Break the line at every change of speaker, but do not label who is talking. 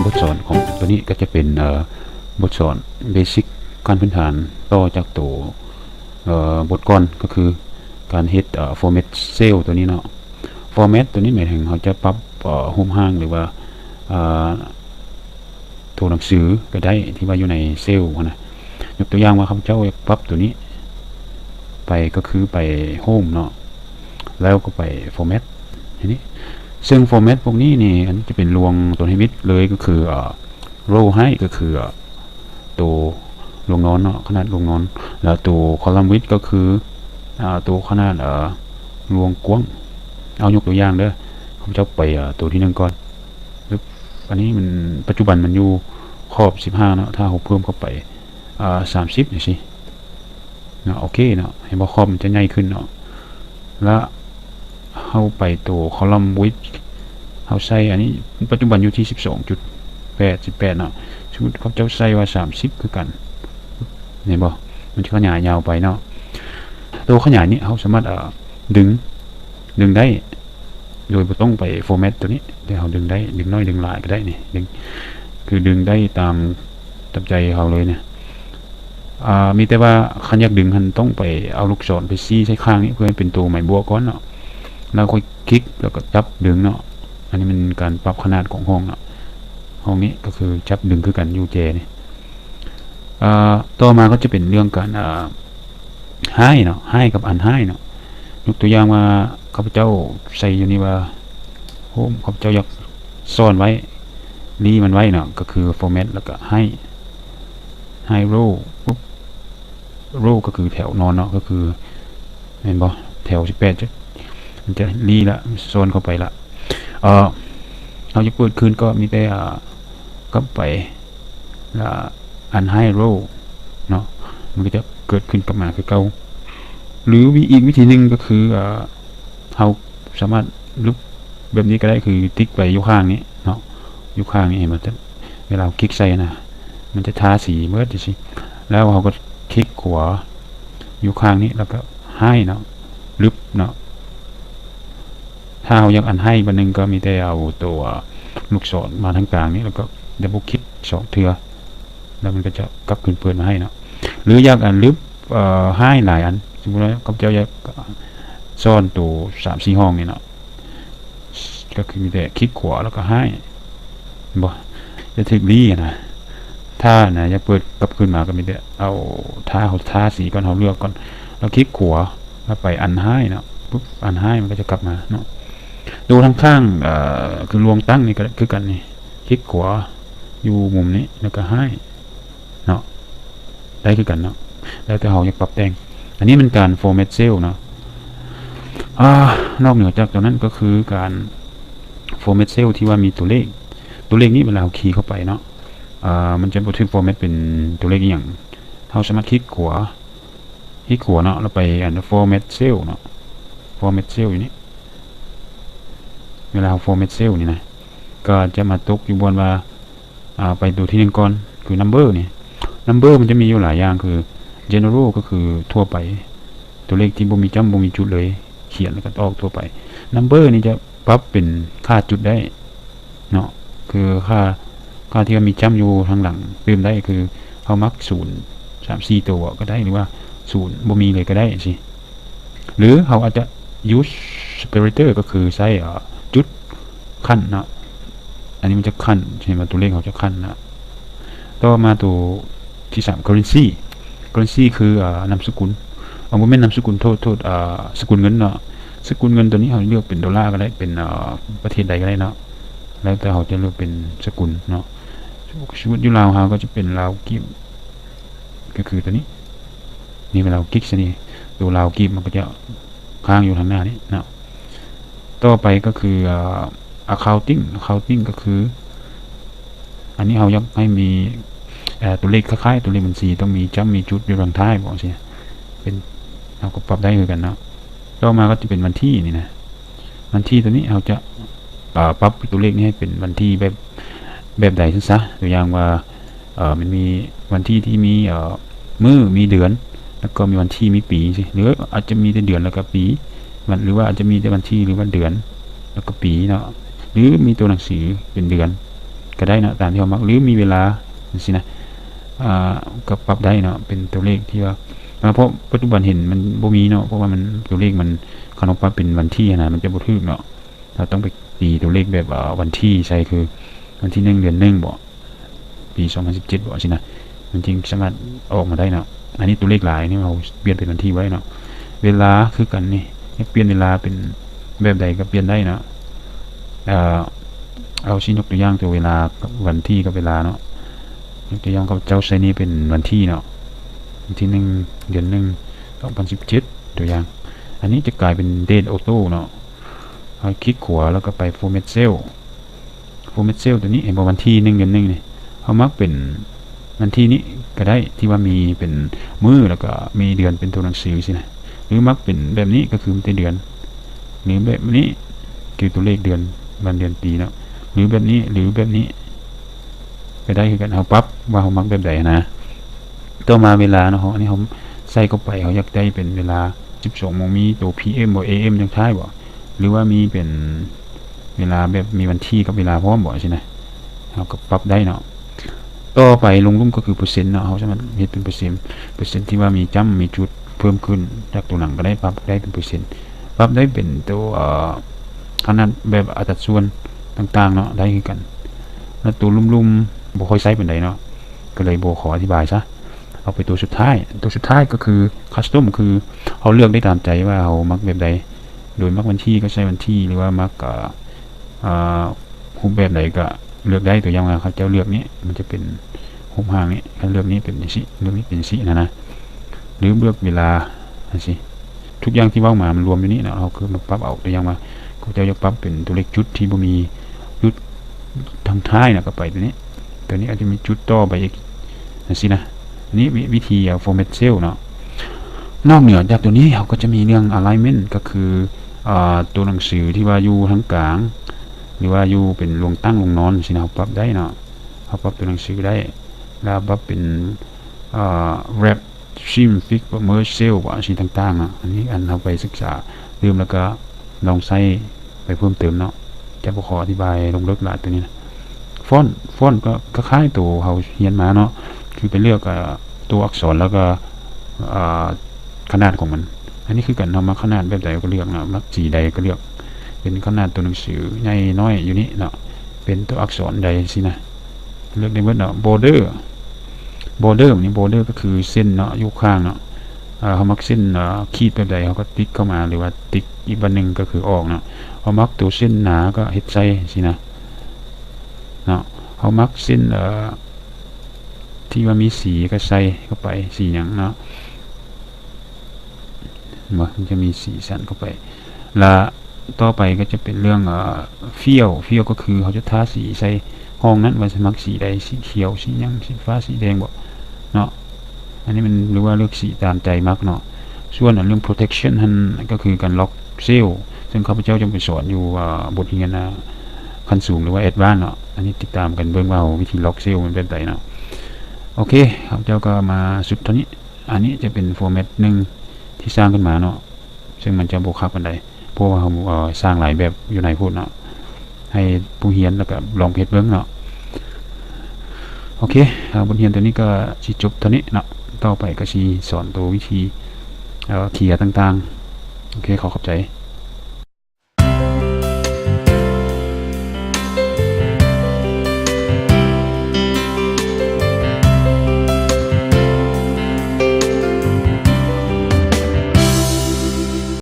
บทสอนของตัวนี้ก็จะเป็นบทสอนเบสิกการพื้นฐานต่อจากตัวบทก่อนก็คือการเฮ็ดformat cell ตัวนี้เนาะ format ตัวนี้หมายถึงเขาจะปรับโฮมห้างหรือว่าตัวหนังสือก็ได้ที่ว่าอยู่ในเซลล์นะยกตัวอย่างว่าข้าพเจ้าปรับตัวนี้ไปก็คือไปโฮมเนาะแล้วก็ไป format ทีนี้ซึ่ง format พวกนี้นี่อันนี้จะเป็นรวงตัวนิมิตเลยก็คือrow ให้ก็คือตัวรวงนอนเนาะขนาดรวงนอนแล้วตัว column width ก็คือตัวขนาดรวงกว้างเอายกตัวอย่างเด้อข้าพเจ้าไปตัวที่1ก่อนอันนี้มันปัจจุบันมันอยู่ขอบ15เนาะถ้าเราเพิ่มเข้าไป30นี่สิเนาะโอเคเนาะเห็นบ่ขอบมันจะใหญ่ขึ้นเนาะแล้วเข้าไปตัว column width เขาใส่อันนี้ปัจจุบันอยู่ที่ 12.8 เนาะสมมุติเขาเจ้าใส่ว่า30คือกันเห็นบ่มันจะขยายยาวไปเนาะตัวขยายนี้เขาสามารถดึงได้โดยไม่ต้องไปโฟร์แมตตัวนี้แต่เขาดึงได้ดึงน้อยดึงหลายก็ได้นี่ดึงคือดึงได้ตามใจเขาเลยเนี่ยมีแต่ว่าขันอยากดึงหันต้องไปเอาลูกศรไปซี่ใช้ข้างนี้เพื่อให้เป็นตัวไม้บัวก้อนเนาะแล้วค่อยคลิกแล้วก็จับดึงเนาะอันนี้มันการปรับขนาดของห้องเนาะห้องนี้ก็คือจับดึงคือกันยูเจนี่ต่อมาก็จะเป็นเรื่องการให้เนาะให้กับอันให้เนาะยกตัวอย่างว่าข้าพเจ้าใส่อยู่นี่ว่าโฮมข้าพเจ้าอยากซ่อนไว้รีมันไว้เนาะก็คือ format แล้วก็ให้ row ปุ๊บ row ก็คือแถวนอนเนาะก็คือเห็นบ่แถว18จะมันจะรีละซ่อนเข้าไปละเราจะเปิดคืนก็มีแต่ก็ไปอันให้ row เนาะมันก็จะเกิดขึ้นกลับมาคือเก่าหรืออีกวิธีหนึ่งก็คือเราสามารถลุกแบบนี้ก็ได้คือติ๊กไปอยู่ข้างนี้เนาะอยู่ข้างนี้เห็นไหมเวลาคลิกใส่นะมันจะทาสีเมื่อสิแล้วเราก็คลิกขวาอยู่ข้างนี้แล้วก็ให้เนาะลึบเนาะถ้าเราอยากอันให้บันนึงก็มีแต่เอาตัวลูกศรมาทั้งกลางนี้แล้วก็ดับเบิลคลิก2 เทื่อแล้วมันก็จะกลับคืนเปิดมาให้เนาะหรืออยากอันลึบให้หลายอันสมมติว่าข้าพเจ้าอยากซ่อนตัว3-4 ห้องนี่เนาะก็คือมีแต่คลิกขวาแล้วก็ให้บ่จะถึกดีนะถ้านะอยากเปิดกลับขึ้นมาก็มีแต่เอาทาสีก่อนเราเลือกก่อนแล้วคลิกขวาแล้วไปอันให้เนาะปุ๊บอันให้มันก็จะกลับมาเนาะดูทางข้างคือรวงตั้งนี่ก็คือกันนี่คลิกขวาอยู่มุมนี้แล้วก็ให้เนาะได้คือกันเนาะแล้วแต่เราอยากปรับแต่งอันนี้มันการ format cell เนาะนอกเหนือจากตัวนั้นก็คือการ format cell ที่ว่ามีตัวเลขนี้เวลาเราคีย์เข้าไปเนาะมันจะบันทึก format เป็นตัวเลขอย่างเราสามารถคลิกขวาเนาะแล้วไปอัน format cell เนาะ format cell อยู่นี่เวลา format cell นี่นะก็จะมาตกอยู่บนว่าไปดูที่1ก่อนคือ number นี่ number มันจะมีอยู่หลายอย่างคือ general ก็คือทั่วไปตัวเลขที่บ่มีบ่มีจุดเลยเขียนแล้วก็ออกทั่วไป number นี่จะปรับเป็นค่าจุดได้เนาะคือค่าที่มีอยู่ทางหลังเติมได้คือเขามัก0 3 4ตัวก็ได้หรือว่า0บ่มีเลยก็ได้สิหรือเขาอาจจะ use separator ก็คือใช้จุดขั้นเนาะอันนี้มันจะขั้นใช่ไหมตัวเลขเขาจะขั้นนะต่อมาตัวที่3 currency คือนามสกุลบ่แม่นนามสกุลโทษสกุลเงินเนาะสกุลเงินตัวนี้เขาเลือกเป็นดอลลาร์ก็ได้เป็นประเทศใดก็ได้เนาะแล้วแต่เขาจะเลือกเป็นสกุลเนาะสมมุติอยู่ลาวเขาก็จะเป็นลาวกีบก็คือตัวนี้นี่เวลาคลิกนี่ตัวลาวกีบมันก็จะค้างอยู่ทางหน้านี้เนาะต่อไปก็คือaccounting ก็คืออันนี้เขาอยากให้มีตัวเลขคล้ายๆตัวเลขบัญชีต้องมีมีจุดอยู่ทางท้ายบอกสิเป็นเราก็ปรับได้เหมือนกันเนาะต่อมาก็จะเป็นวันที่นี่นะวันที่ตัวนี้เราจะปรับตัวเลขนี้ให้เป็นวันที่แบบใดซะตัวอย่างว่ามันมีวันที่ที่มีมื้อมีเดือนแล้วก็มีวันที่มีปีสิหรืออาจจะมีแต่เดือนแล้วก็ปีหรือว่าอาจจะมีแต่วันที่หรือว่าเดือนแล้วก็ปีเนาะหรือมีตัวหนังสือเป็นเดือน ก็ได้เนาะตามที่เรามักหรือมีเวลาสินะก็ปรับได้เนาะเป็นตัวเลขที่ว่าเพราะปัจจุบันเห็นมันบ่มีเนาะเพราะว่ามันตัวเลขมันเขาต้องปรับเป็นวันที่นะมันจะบ่ถูกเนาะเราต้องไปตีตัวเลขแบบวันที่ใช่คือวันที่1 เดือน 1บ่ปี2017บ่สินะมันจริงสามารถออกมาได้เนาะอันนี้ตัวเลขหลายนี่เราเปลี่ยนเป็นวันที่ไว้เนาะเวลาคือกันนี่เปลี่ยนเวลาเป็นแบบใดก็เปลี่ยนได้เนาะเอาชี้ยกตัวอย่างตัวเวลากับวันที่กับเวลาเนาะยกตัวอย่างกับเจ้าใช้นี้เป็นวันที่เนาะวันที่1 เดือน 1 2017ตัวอย่างอันนี้จะกลายเป็นเดทออโต้เนาะคลิกขวาแล้วก็ไปโฟร์แมตเซลตัวนี้เห็นบอกวันที่1 เดือน 1นี่เขามักเป็นวันที่นี้ก็ได้ที่ว่ามีเป็นมือแล้วก็มีเดือนเป็นตัวหนังสือสินะหรือมักเป็นแบบนี้ก็คือเป็นเดือนหรือแบบนี้คือตัวเลขเดือนวันเดือนปีเนาะหรือแบบนี้หรือแบบนี้ก็ได้คือกันเอาปั๊บว่าเขามักแบบใดนะต่อมาเวลาเนาะอันนี้เขาใส่เข้าไปเขาอยากได้เป็นเวลา12 โมงมีตัว PM บ่ AM จังท้ายบ่หรือว่ามีเป็นเวลาแบบมีวันที่กับเวลาพร้อมบ่ใช่ไหมเราก็ปรับได้เนาะต่อไปลงรุ่มก็คือเปอร์เซ็นต์เนาะเขาจะมาเฮ็ดเป็นเปอร์เซ็นต์ที่ว่ามีจ้ำมีจุดเพิ่มขึ้นจากตัวหลังก็ได้ปรับได้เป็นเปอร์เซ็นต์ปรับได้เป็นตัวขนาดแบบอัตราส่วนต่างๆเนาะได้คือกันแล้วตัวลุ่มๆบ่ค่อยใช้เป็นใดเนาะก็เลยบ่ขออธิบายซะเอาไปตัวสุดท้ายก็คือคัสตอมคือเขาเลือกได้ตามใจว่าเขามักแบบใดโดยมักวันที่ก็ใช้วันที่หรือว่ามักรูปแบบไหนก็เลือกได้ตัวอย่างว่าเขาเจ้าเลือกนี้มันจะเป็นรูปห่างนี้เขาเลือกนี้เป็นสิเลือกนี้เป็นสินะหรือเลือกเวลาสิทุกอย่างที่ว่ามามันรวมอยู่นี้นะเราคือมาปรับเอาตัวอย่างมาเขาเจ้าจะปรับเป็นตัวเลขจุดที่บ่มีจุดทางท้ายนะก็ไปตัวนี้อาจจะมีจุดต่อไปอีกสินะอันนี้วิธีformat cell เนาะนอกเหนือจากตัวนี้เขาก็จะมีเรื่อง alignment ก็คือตัวหนังสือที่ว่าอยู่ทั้งกลางหรือว่าอยู่เป็นลงตั้งลงนอนสินะเขาปรับได้เนาะเขาปรับตัวหนังสือได้แล้วปรับเป็นwrap trim fix merge cell ว่าสิ่งต่างๆอันนี้เราไปศึกษาลืมแล้วก็ลองใส่ไปเพิ่มเติมเนาะจะขออธิบายลงลึกหลายตัวนี้นะฟอนต์ก็คล้ายตัวเขาเรียนมาเนาะคือไปเลือกตัวอักษรแล้วก็ขนาดของมันอันนี้คือการทำมาขนาดแบบใดก็เลือกนะมักสีใดก็เลือกเป็นขนาดตัวหนังสือใหญ่น้อยอยู่นี่เนาะเป็นตัวอักษรใดสินะเลือกได้หมดเนาะborder นี่ border ก็คือเส้นเนาะอยู่ข้างเนาะเขามักเส้นขีดแบบใดเขาก็ติ๊กเข้ามาหรือว่าติ๊กอีกบันหนึ่งก็คือออกเนาะเขามักตัวเส้นหนาก็เฮ็ดใส่สินะเนาะเขามักเส้นที่ว่ามีสีก็ใส่เข้าไปสีอย่างเนาะมันจะมีสีสันเข้าไปและต่อไปก็จะเป็นเรื่องเฟี้ยวก็คือเขาจะทาสีใส่ห้องนั้นว่าสมัครสีใดสีเขียวสียังสีฟ้าสีแดงบ่เนาะอันนี้มันหรือว่าเลือกสีตามใจมักเนาะส่วนเรื่อง protection นั่นก็คือการล็อกเซลล์ซึ่งข้าพเจ้าจะไปสอนอยู่บทเรียนขั้นสูงหรือว่า advanced เนาะอันนี้ติดตามกันเบิ่งว่าวิธีล็อกเซลล์มันเป็นไดเนาะโอเคข้าพเจ้าก็มาสุดเท่านี้อันนี้จะเป็นฟอร์แมตหนึ่งที่สร้างขึ้นมาเนาะซึ่งมันจะบ่คักปานใดเพราะว่าเราสร้างหลายแบบอยู่ในพูดเนาะให้ผู้เรียนแล้วก็ลองเฮ็ดเบิ่งเนาะโอเคบทเรียนตัวนี้ก็สิจบเท่านี้เนาะต่อไปก็สิสอนตัววิธีเคลียร์ต่างๆโอเคขอบใจ